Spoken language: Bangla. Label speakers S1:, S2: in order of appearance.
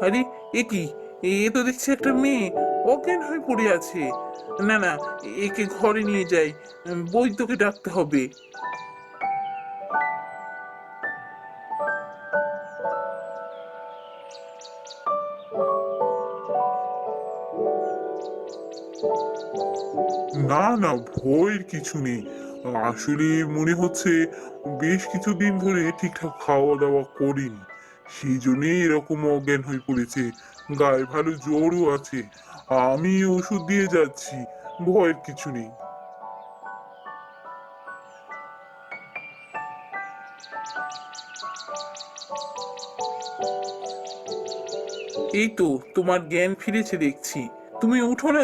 S1: আরে, এ কি? এ তো দেখছি একটা মেয়ে অজ্ঞান হয়ে পড়ে আছে। না না, একে ঘরে নিয়ে যাই, বৈদ্যকে ডাকতে হবে।
S2: না না, ভয়ের কিছু নেই। আসলে মনে হচ্ছে বেশ কিছুদিন ধরে ঠিকঠাক খাওয়া দাওয়া করিনি, সেই জন্যই এরকম অজ্ঞান হয়ে পড়েছে। গায়ে ভালো জ্বরও আছে, আমি ওষুধ দিয়ে যাচ্ছি, ভয়ের কিছু নেই।
S1: এই তো, তোমার জ্ঞান ফিরেছে দেখছি। তুমি উঠো না।